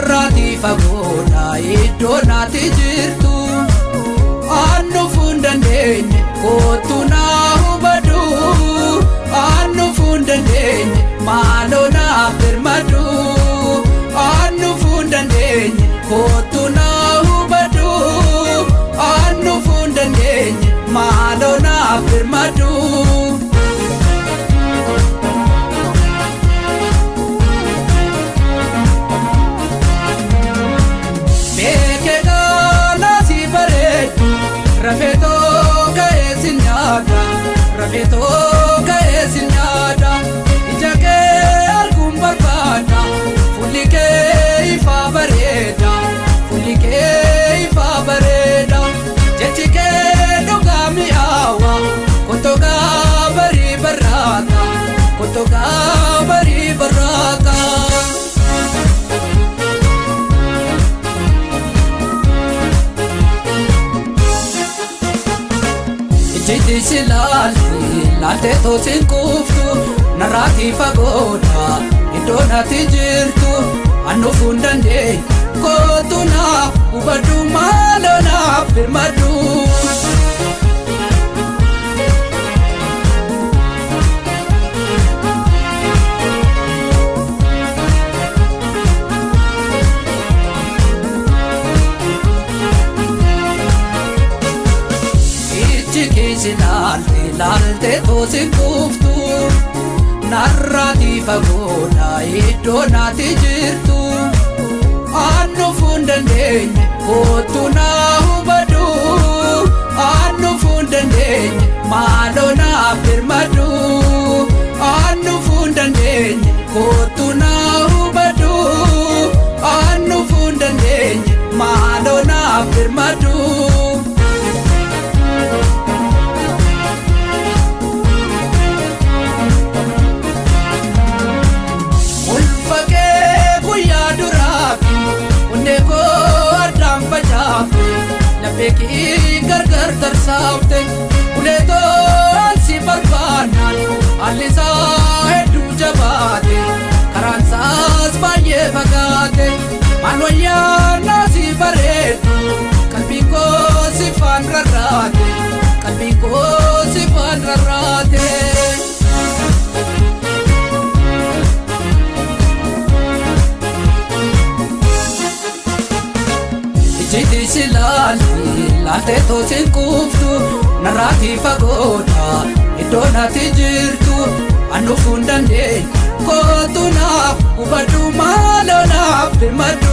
narraati fagoodha iddoo naati jirtu annu fundandeenye kootu naa hubadhu annu fundandeenye maaloo naaf birmadhu annu fundandeenye kootu naa hubadhu annu fundandeenye maaloo naaf birmadhu Rafeto kaesin nyada ijake algum barbada fulike ifa bareda jechike dogami awa kotoga bari barata Lalte tosin kuftu narraati fagoodha iddoo naati jirtu annu fundandeenye kootu naa hubadhu maaloo naaf birmadhu Lalte tosin kuftu narraati fagoodha iddoo naati jirtu annu fundandeenye kootu naa hubadhu annu fundandeenye maaloo naaf birmadhu annu fundandeenye kootu naa hubadhu annu fundandeenye maaloo naaf birmadhu Beki gargar tarsaute uleton si barbanan alisa hedu jabate karansas baye bagate manoya nasi baretu kalbiko si fanrarate Lalte tosin kuftu narraati fagoodha iddoo naati jirtu annu fundandeenye kootu naaf hubadhu maaloo naaf birmadhu